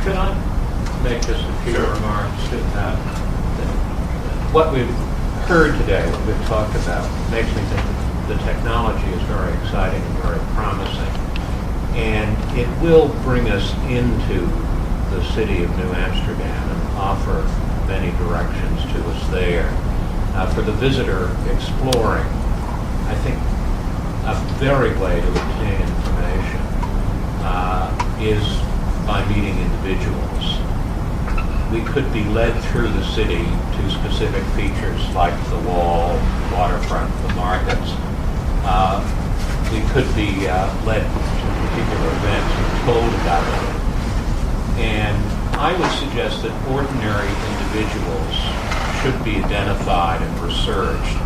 Could I make just a few remarks? What we've heard today, what we've talked about, makes me think that the technology is very exciting and very promising. And it will bring us into the city of New Amsterdam and offer many directions to us there. For the visitor exploring, I think a very way to obtain information is by meeting individuals. We could be led through the city to specific features like the wall, the waterfront, the markets. We could be led to particular events and told about them. And I would suggest that ordinary individuals should be identified and researched.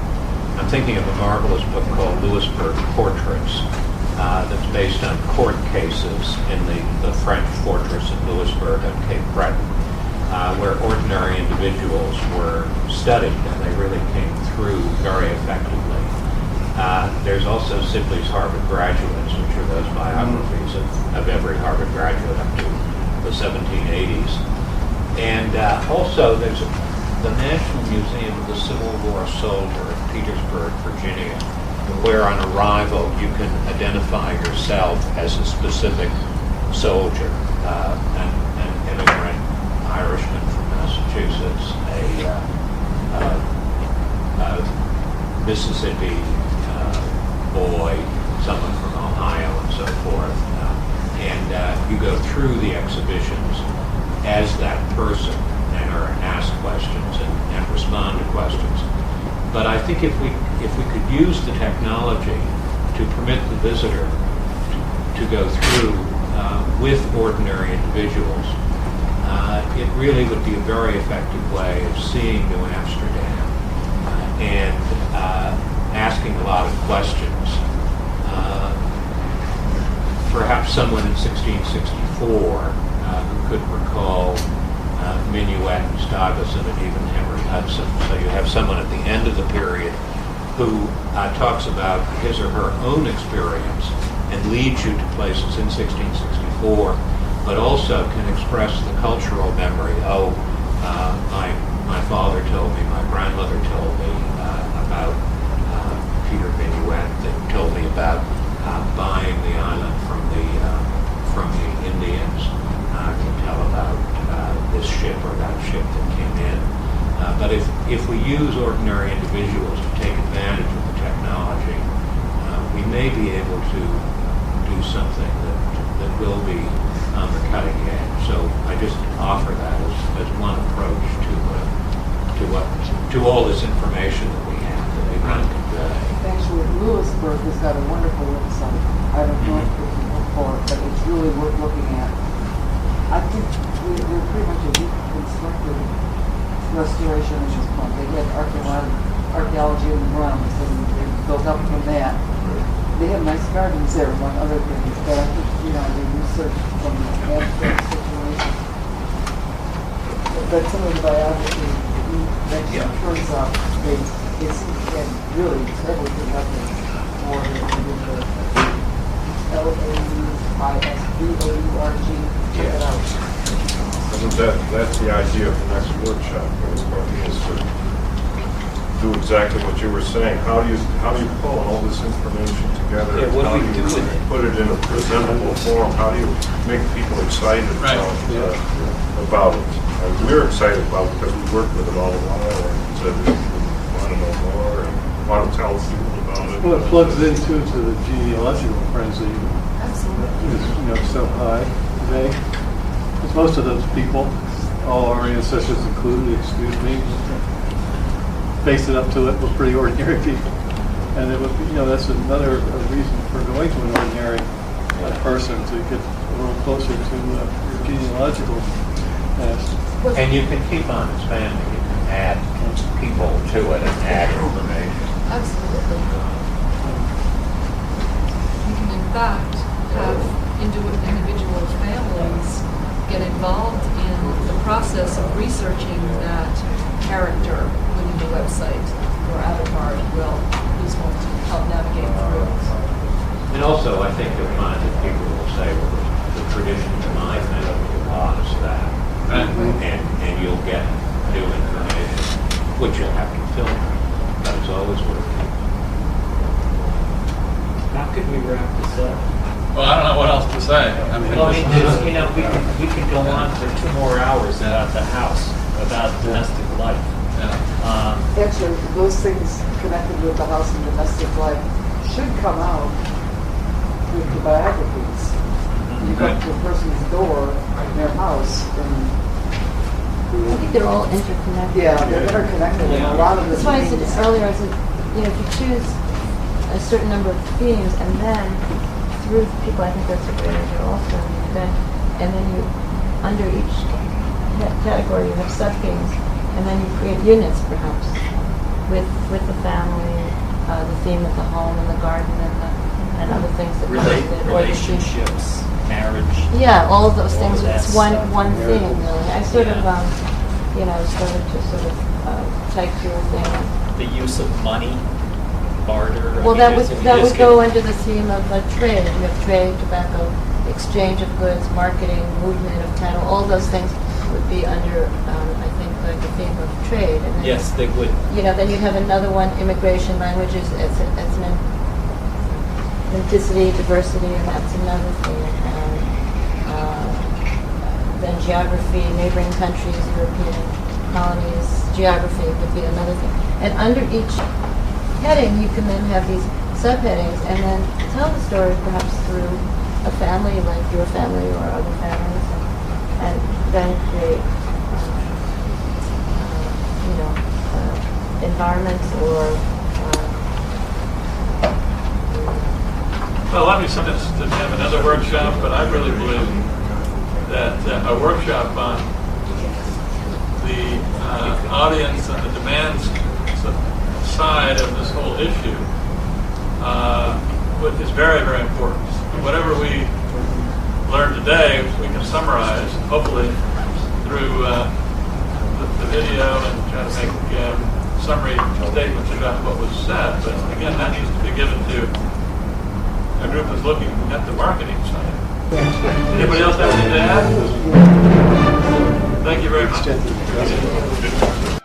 I'm thinking of a marvelous book called Louisbourg Portraits that's based on court cases in the French fortress of Louisbourg on Cape Breton, where ordinary individuals were studied and they really came through very effectively. There's also Sibley's Harvard Graduates, which are those biographies of every Harvard graduate up to the 1780s. And also there's the National Museum of the Civil War Soldier in Petersburg, Virginia, where on arrival you can identify yourself as a specific soldier, an immigrant Irishman from Massachusetts, a Mississippi boy, someone from Ohio, and so forth. And you go through the exhibitions as that person and are asked questions and respond to questions. But I think if we could use the technology to permit the visitor to go through with ordinary individuals, it really would be a very effective way of seeing New Amsterdam and asking a lot of questions. Perhaps someone in 1664 who could recall Minuet and Stuyvesant and even Henry Hudson. So you have someone at the end of the period who talks about his or her own experience and leads you to places in 1664, but also can express the cultural memory. Oh, my father told me, my grandmother told me about Peter Minuet. They told me about buying the island from the Indians. Can tell about this ship or that ship that came in. But if we use ordinary individuals to take advantage of the technology, we may be able to do something that will be on the cutting edge. So I just offer that as one approach to all this information that we have that they run today. Actually, Louisbourg has got a wonderful website. I don't know if you can look for it, but it's really worth looking at. I think we're pretty much a reconstructed restoration at this point. They had archaeology in the grounds, and they built up from that. They have nice gardens there, among other things, but I think, they researched from the abstract situation. But some of the biography that turns out, they seem to get really incredibly productive for the LAUISBOURG. Check it out. That's the idea of the next workshop, is to do exactly what you were saying. How do you pull all this information together? Yeah, what how do we do with it? Put it in a presentable form? How do you make people excited about it? We're excited about it because we work with it all the while and said we want to know more and want to tell people about it. Well, it plugs into the genealogical frenzy. Absolutely. Is so high today. Because most of those people, all our ancestors included, face it up to it, were pretty ordinary people. And it would be, that's another reason for going to an ordinary person, to get a little closer to your genealogical past. And you can keep on expanding. You can add people to it and add information. Absolutely. You can, in fact, have individual families get involved in the process of researching that character within the website, or avatar, if you will, who's going to help navigate through. And also, I think you'll find that people will say, well, the tradition in my family was that which you'll have to film. That is always working. How could we wrap this up? Well, I don't know what else to say. I mean, Well, I mean, just, you know, we could go on for 2 more hours about the house, about domestic life. yeah. Actually, those things connected with the house and domestic life should come out with the biographies. You go to a person's door in their house, and I think they're all interconnected. yeah, they're interconnected, and a lot of the That's why I said things. earlier, I said, you know, if you choose a certain number of themes and then through people, I think that's a great idea also. And then you, under each category, you have sub-themes, and then you create units perhaps with the family, the theme of the home and the garden and other things that go with it. Or the theme- Relationships, marriage. Yeah, all of those All things. of that It's one stuff. theme really. I sort of, Yeah. you know, started to sort of type through a thing. The use of money, barter. I Well, mean, that would there's- that you would just go get- under the theme of trade. You have trade, tobacco, exchange of goods, marketing, movement of cattle. All those things would be under, I think, like the theme of trade. And then, Yes, they would. you know, then you'd have another one, immigration, languages, ethnicity, diversity, and that's another thing. Then geography, neighboring countries, European colonies, geography would be another thing. And under each heading, you can then have these subheadings and then tell the story perhaps through a family, like your family or other families, and then create, environments or Well, let me say this, to have another workshop, but I really believe that a workshop on the audience and the demands side of this whole issue is very, very important. Whatever we learned today, we can summarize, hopefully, through the video and try to make summary statements about what was said. But again, that needs to be given to a group that's looking at the marketing side. Anybody else have anything to add? Thank you very much. Extended.